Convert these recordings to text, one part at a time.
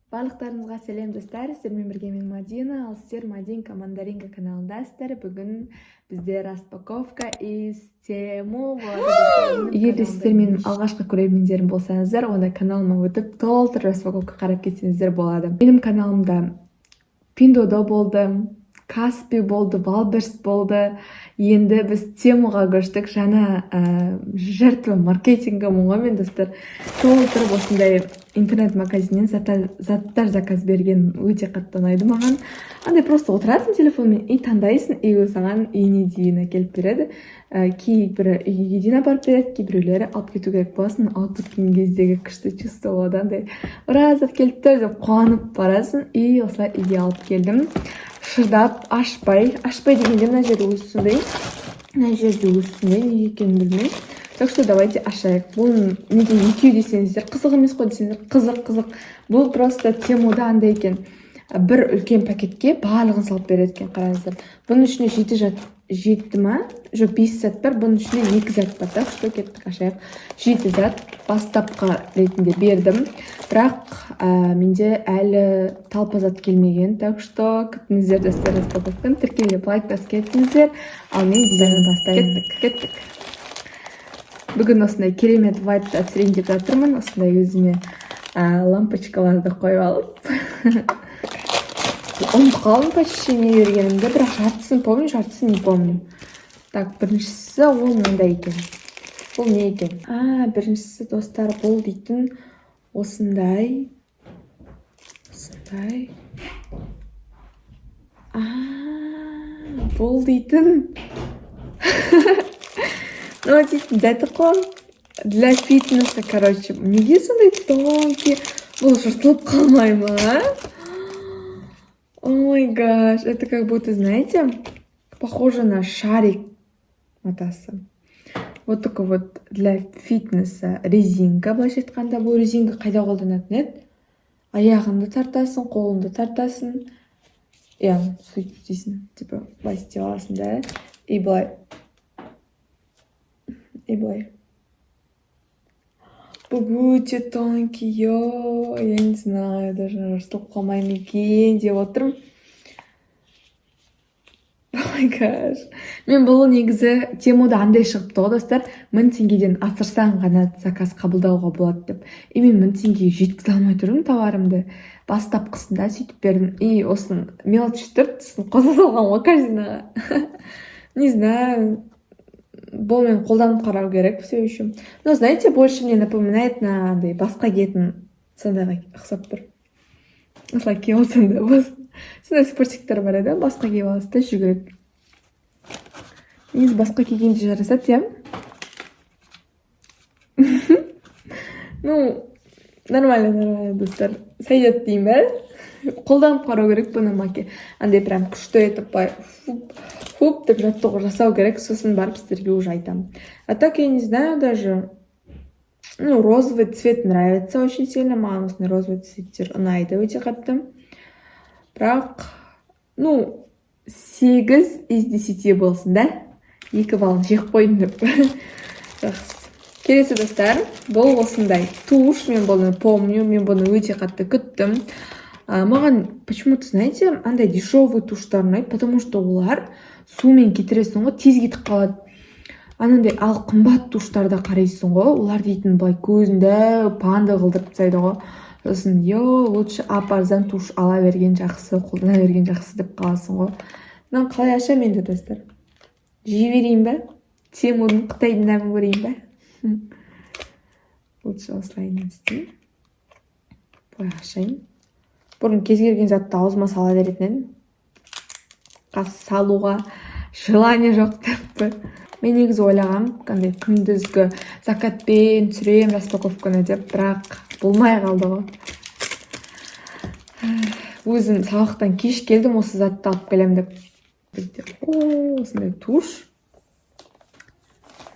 Барлықтарыңызға сәлем достар, сіздермен бірге мен Мадина, ал сіздер Мадинка Мандаринка каналындасыздар. Бүгін бізде распаковка из Тему болады. Егер де сіздер менің алғашқы көрермендерім болсаңыздар, онда каналыма өтіп толтыр распаковка қарап кетсеңіздер болады. Менің каналымда Пиндодо болды, Каспи болды, Валберс болды. Енді біз Темуға көштік. Жаңа жертва маркетинга мұңғымен достар. Толтырып осындай интернет-магазиннен заттар заказ берген өте қатты ұнайды маған. Андай просто отырасың телефонмен и таңдайсың, и саған үйіне дейін әкеліп береді. Кейбірі үйге дейін апарып береді, кейбіреулері алып кету керек боласың. Алып кеткен кездегі күшті чувство болады. Андай раз алып келіпті деп қуанып барасың, и осылай үйге алып келдім. Шырдап, ашпай дегенде мына жерде өссіндай. Мына жерде өссіндай, неге екенін білмеймін. Так что давайте ашайық. Бұл неге екеу десеңіздер, қызық емес қой десеңіздер, қызық. Бұл просто Темуда андай екен. Бір үлкен пакетке барлығын салып береді екен, қараңыздар. Бұның ішінде 7 ма? Жоқ, 5 зат бар. Бұның ішінде 2 зат бар. Так что кеттік ашайық. 7 зат бастапқы ретінде бердім. Бірақ менде әлі талпа зат келмеген. Так что күтіңіздер достар, распаковканы тіркеліп лайк басып кеттіңіздер. Ал мен дизайнын бастаймын. Кеттік. Бүгін осындай керемет вайбты әсірейін деп жатырмын. Осындай өзіме лампочкаларды қойып алып. Ұмытып қалдым почти не бергенімді, бірақ жартысын помню, жартысын не помню. Так, біріншісі ол мынандай екен. Бұл не екен? Біріншісі достар, бұл дейтін осындай. Бұл дейтін. Ну, дейтін дәті қой. Для фитнеса, короче. Неге сондай тонкий? Бұл жыртылып қалмай ма? О май гаш, это как будто, знаете, похоже на шарик матасы. Вот такой вот для фитнеса резинка. Былайша айтқанда бұл резинка қайда қолданатын еді? Аяғыңды тартасың, қолыңды тартасың. Сөйтіп істейсің. Типа, былай істей аласың, да? И былай. Бұл өте тонкий, я не знаю, даже жыртылып қалмаймын екен деп отырмын. Ой гаш. Мен бұл негізі Темуда андай шығыпты ғой достар, 1000 теңгеден асырсаң ғана заказ қабылдауға болады деп. И мен 1000 теңгеге жеткізе алмай тұрмын товарымды. Бастапқысында сөйтіп бердім. И осының мелочь түртісін қоса салған ғой корзинаға. Не знаю. Бұл мен қолданып қарау керек все еще. Но знаете, больше мне напоминает на басқа киетін сондайға ұқсап тұр. Осылай киіп алсаң да сондай спортиктер бар еді, басқа киіп аласыз да жүгіреді. Негізі басқа кигенде жарасады, Ну, нормально, достар. Сойдет деймін бе? Қолданып қарау керек бұны маке. Андай прям күшті етіп бай. Хуп деп жаттығу жасау керек, сосын барып сіздерге уже айтамын. А так я не знаю даже. Розовый цвет нравится очень сильно. Маған осындай розовый цветтер ұнайды өте қатты. Бірақ, 8 из 10 болсын, да? 2 балын жек қойдым деп. Келесі достар, бұл осындай туш. Мен бұны помню, мен бұны өте қатты күттім. Маған, почему-то, знаете, андай дешевый туштар ұнайды, потому что олар сумен кетіресің ғой, тез кетіп қалады. Анандай ал қымбат туштарда қарайсың ғой, олар дейтін былай көзінде панда қылдырып тастайды ғой. Сосын, лучше арзан туш ала берген жақсы, қолдана берген жақсы деп қаласың ғой. Мынаны қалай ашам енді достар? Жей берейін бе? Темудың Қытайдың нәмін көрейін бе? Лучше осылай істейін. Бұлай ашайын. Бұрын кез келген затты аузыма сала беретін едім. Салуға желание жоқ депті. Мен негізі ойлағам, қандай күндізгі закатпен түсірем распаковканы деп, бірақ болмай қалды ғой. Өзім сабақтан кеш келдім, осы затты алып келем деп. Осындай туш.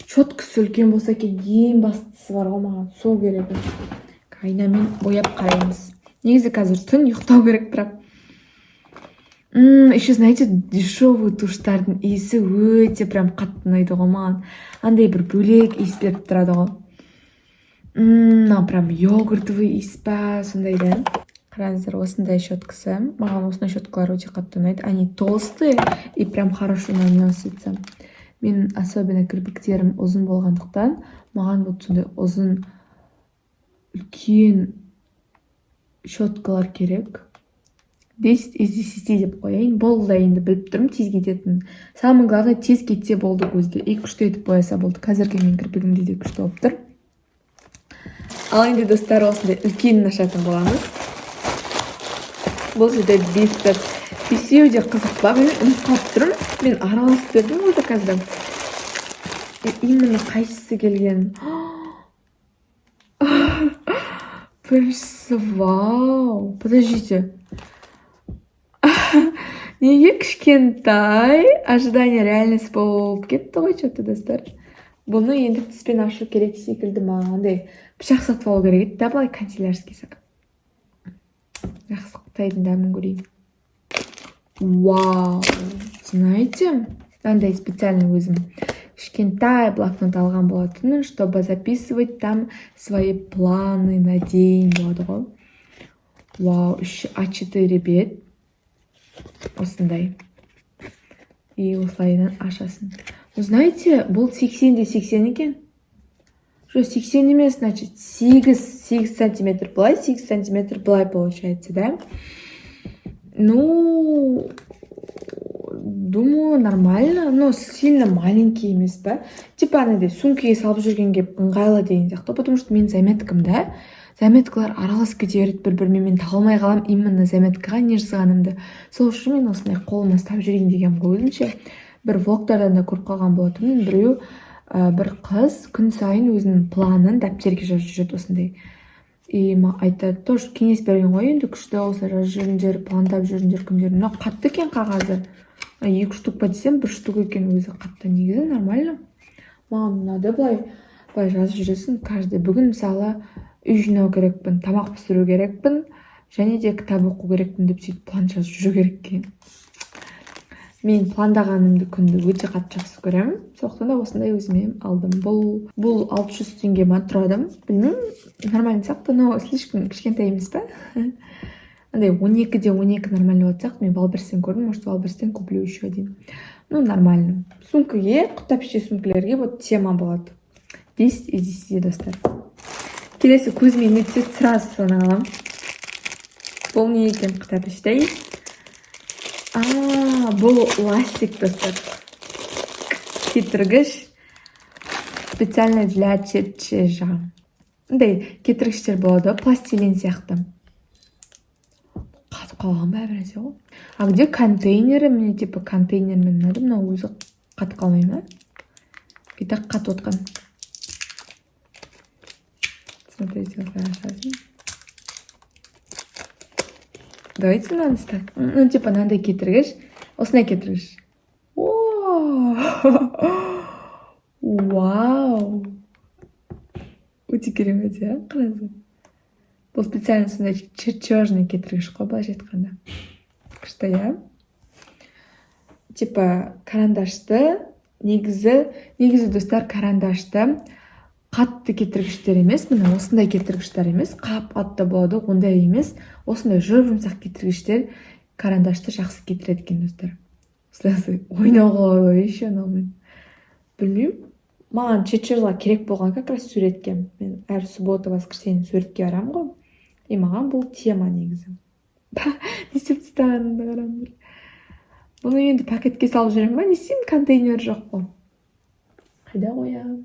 Щеткасы үлкен болса ең бастысы бар ғой, маған сол керек. Айнамен бояп қараймыз. Негізі қазір түн ұйықтау керек, бірақ еще, знаете, дешевый туштардың иісі өте прям қатты ұнайды ғой маған. Андай бір бөлек иіс беріп тұрады ғой. Прям йогуртовый иіс па, сондай да. Қараңыздар, осындай щеткасы. Маған осындай щеткалар өте қатты ұнайды. Они толстые и прям хорошо наносятся. Мен особенно кірпіктерім ұзын болғандықтан, маған вот сондай ұзын үлкен щеткалар керек. 10 из 10 деп қояйын. Болды да енді біліп тұрмын тез кететін. Самое главное, тез кетсе болды көзге. И күшті етіп бояса болды. Қазіргі мен кірпігімде де күшті болып тұр. Ал енді достар, осындай үлкенін ашатын боламыз. Бұл жерде бесік. Бесеу де қызық ба? Мен ұмытып қалып тұрмын. Мен араласып бердім ғой заказда. Именно қайсысы келген? Вау! Подождите. Неге кішкентай? Ожидание реальность болып кетті ғой что-то, достар. Бұны енді тіспен ашу керек секілді ма? Андай пышақ сатып алу керек еді, да, былай канцелярский сақ. Жақсы қытайдың дәмін көрейін. Вау! Знаете, андай специально өзім кішкентай блокнот алған болатынмын, чтобы записывать там свои планы на день болады ғой. Вау, А4 бет. Осындай. И осылайдан ашасын. Знаете, бұл 80-80 екен. Жоқ, 80 емес, значит, 8 сантиметр былай, 8 сантиметр былай получается, да? Ну, думаю, нормально, но сильно маленький емес па? Типа анандай сумкаға салып жүргенге ыңғайлы деген сияқты, потому что мен заметкам, да? Заметкалар араласып кете береді бір-бірімен, мен таға алмай қалам именно заметкаға не жазғанымды. Сол үшін мен осындай қолыма ұстап жүрейін деген ғой өзімше. Бір влогтардан да көріп қалған болатынмын. Біреу бір қыз күн сайын өзінің планын дәптерге жазып жүреді осындай. И айтады, тоже кеңес берген ғой, енді күшті осылай жазып жүріңдер, пландап жүріңдер күндерін. Мынау қатты екен қағазы. 2 штук па десем, 1 штук екен өзі қатты. Негізі нормально. Маған ұнады, былай жазып жүресің. Каждый бүгін мысалы үй жинау керекпін, тамақ пісіру керекпін, және де кітап оқу керекпін деп сөйтіп план жазып жүру керек екен. Мен пландағанымды күнді өте қатты жақсы көремін. Сондықтан да осындай өзіме алдым. Бұл 600 теңге ма тұрады? Білмеймін, нормально сияқты, но слишком кішкентай емес па? Андай 12-де 12 нормально болады сияқты. Мен Валберстен көрдім, может Валберстен куплю еще один. Ну, нормально. Сумкаге, құттапше сумкалерге вот тема болады. 10 из 10 достар. Келесі көзіме не түседі, сразу соны алам. Бұл не екен құттапшетай? Бұл ластик, достар. Кетіргіш. Специально для чертежа. Андай кетіргіштер болады, пластилин сияқты. Қатып қалған ба біресе ғой? А где контейнері? Мне типа контейнермен ұнады, мынау өзі қатып қалмай ма? И так қатып отқан. Смотрите, вот ашасын. Давайте мынаны ставь. Ну, типа, мынандай кетіргіш. Осындай кетіргіш. Вау! Өте керемет, иә? Қараңыздар. Бұл специально сондай чертежный кетіргіш қой, былайша айтқанда. Күшті, иә? Типа, карандашты, негізі достар, карандашты қатты кетіргіштер емес, мына осындай кетіргіштер емес, қап атты болады, ондай емес, осындай жұмсақ кетіргіштер карандашты жақсы кетіреді екен, достар. Осылай ойнауға еще ұнамайды. Білмеймін, маған чертежға керек болған как раз суретке. Мен әр суббота, воскресенье суретке барамын ғой. И маған бұл тема негізі. Не істеп тастағанымды қараңдар. Бұны енді пакетке салып жүремін ба? Не істеймін, контейнер жоқ қой. Қайда қоямын?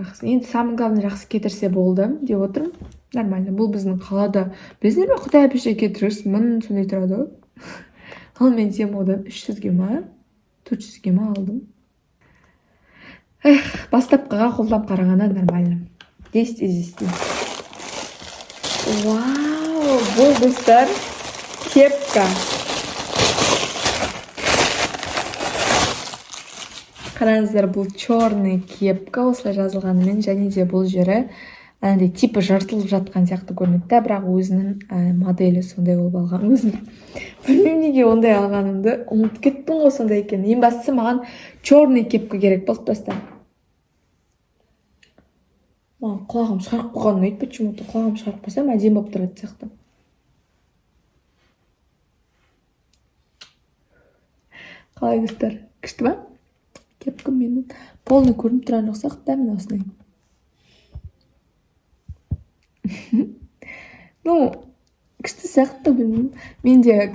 Жақсы. Енді самый главный жақсы кетірсе болды деп отырмын. Нормально. Бұл біздің қалада. Білесіңдер ме, Құдай әпеше кетіріш мың сондай тұрады ғой. Ал мен Темодан 300-ге ма, 400-ге ма алдым. Бастапқыға қолдап қарағанда нормально. 10 из 10. Вау, бұл достар кепка. Қараңыздар, бұл черный кепка, осылай жазылғанымен, және де бұл жері андай типа жартылып жатқан сияқты көрінеді, бірақ өзінің моделі сондай болып алған. Өзім білмеймін неге ондай алғанымды, ұмытып кеттім ғой сондай екен. Ең бастысы маған черный кепка керек болды достар. Маған құлағым шығарып қойған ұнайды, почему-то құлағым шығарып қойсам әдемі болып тұрады сияқты. Қалай достар? Күшті ба? Кепкам менің. Полный көрініп тұрған жоқ сияқты да, мен осындай. Ну, күшті сияқты, білмеймін. Менде,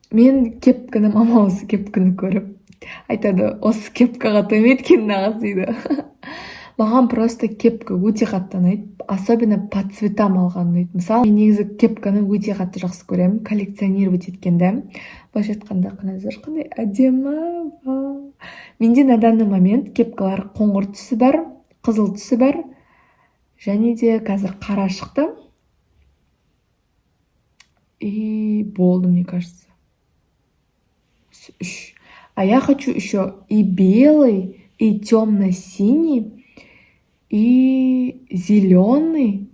мен кепканы, мама осы кепканы көріп айтады, осы кепкаға тоймайды екен нағыз дейді. Маған просто кепка өте қатты ұнайды, особенно по цветам алған ұнайды. Мысалы, мен негізі кепканы өте қатты жақсы көремін, коллекционировать еткенді. Былайша айтқанда, қараңыздар, қандай әдемі. Менде на данный момент кепкалар қоңыр түсі бар, қызыл түсі бар, және де қазір қара шықты. И болды, мне кажется. 3. А я хочу еще и белый, и темно-синий, и зеленый.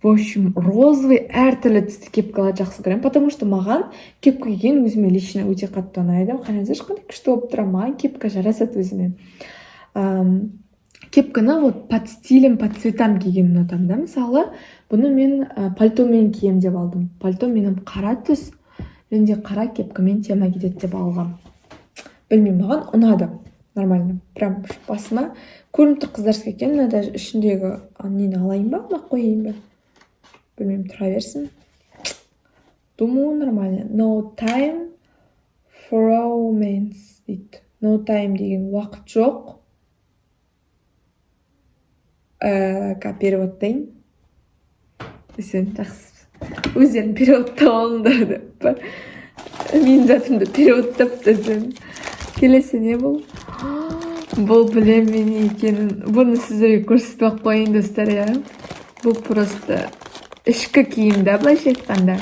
В общем, розовый, әртүрлі түсті кепкаларды жақсы көремін, потому что маған кепка киген өзіме лично өте қатты ұнайды. Қараңыздаршы, қандай күшті болып тұр, маған кепка жарасады өзіме. Кепканы вот под стилем, под цветам киген ұнатамын да. Мысалы, бұны мен пальтомен кием деп алдым. Пальто менің қара түс, және де қара кепкамен тема кетеді деп алғам. Білмеймін, маған ұнады. Нормально. Прям басыма көрініп тұр қыздарский екен. Мына даже ішіндегі нені алайын ба, мына қойайын ба? Білмеймін, тұра берсін. Думаю, нормально. No time for romance дейді. No time деген уақыт жоқ. Переводтайын. Сен жақсы. Өздерін переводтап алыңдар деп. Мен затымды переводтап десем. Келесі не бұл? Бұл білем мен екенін. Бұны сіздерге көрсетпей қойын достар, я. Бұл просто ішкі киім да, былайша айтқанда.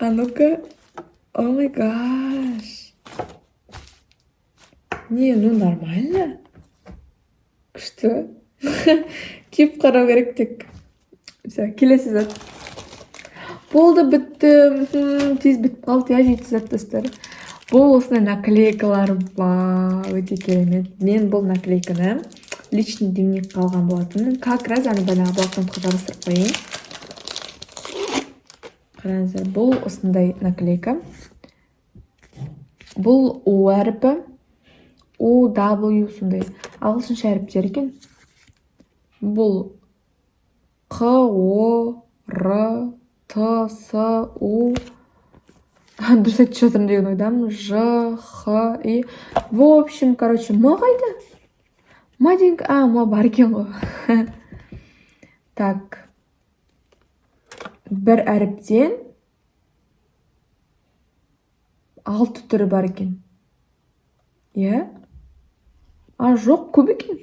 А ну-ка. О май гаш. Не, ну нормально. Күшті. Киіп қарау керек тек. Келесі зат. Болды, бітті. Тез бітіп қалды, я жеті зат достар. Бұл осындай наклейкалар ба, өте керемет. Мен бұл наклейканы личный дневник қалған болатын. Как раз аны банағы блокнотқа жабыстырып қойын. Қараңыздар, бұл осындай наклейка. Бұл У әріпі, У, W сондай ағылшынша әріптер екен. Бұл Қ, О, Р, Т, С, У. Дұрыс айтып жатырмын деген ойдамын. Ж, Х, И. В общем, ма қайда? Ма деген, ма бар екен ғой. Так. Бір әріптен 6 түрі бар екен. Иә? Жоқ, көп екен.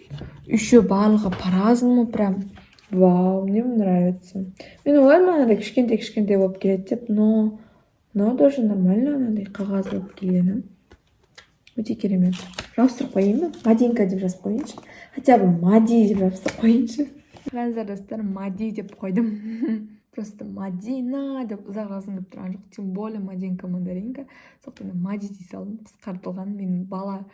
Еще барлығы по-разному прям. Вау, мне нравится. Мен ойлаймын, анадай кішкентай болып келеді деп, но даже нормально анадай қағаз болып келгені. Өте керемет. Жабыстырып қойайын ба? Мадинка деп жазып қойыншы. Хотя бы Мади деп жабыстырып қойыншы. Қараңыздар достар, Мади деп қойдым. Просто Мадина деп ұзақ жазылып тұрған жоқ. Тем более Мадинка мандаринка. Соқтан Мади дей салдым. Қысқартылған. Мен бала,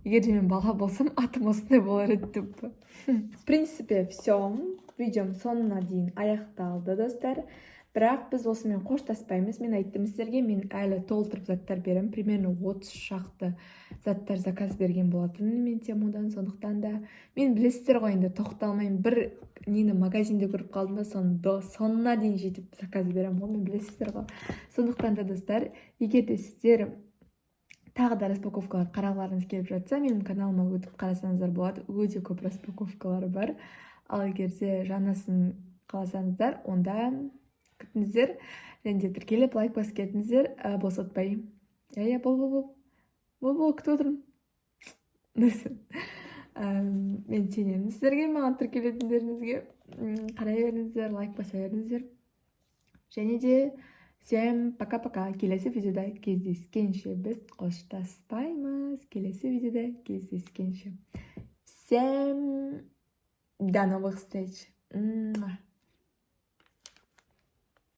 егер де мен бала болсам, атым осындай болар еді деп. В принципе, все. Видеом соңына дейін аяқталды достар. Бірақ біз осымен қоштаспаймыз. Мен айттым сіздерге, мен әлі толтырып заттар берем. Примерно 30 шақты заттар заказ берген болатын мен Темудан. Сондықтан да мен білесіздер ғой, енді тоқталмаймын. Бір нені магазинде көріп қалдым да, соңына дейін жетіп заказ берем ғой, мен білесіздер ғой. Сондықтан да достар, егер де сіздер тағы да распаковкалар қарағыларыңыз келіп жатса, менің каналыма өтіп қарасаңыздар болады. Өте көп распаковкалар бар. Ал егерде жанасын қаласаңыздар, онда күтіңіздер. Және де тіркеліп лайк басып кетіңіздер, босатпай. Бол, күтіп отырмын. Мен сенемін сіздерге, маған тіркелетіндеріңізге. Қарай беріңіздер, лайк баса беріңіздер. Және де всем пока-пока. Келесі видеода кездескенше. Біз қоштаспаймыз. Келесі видеода кездескенше. Всем до новых встреч.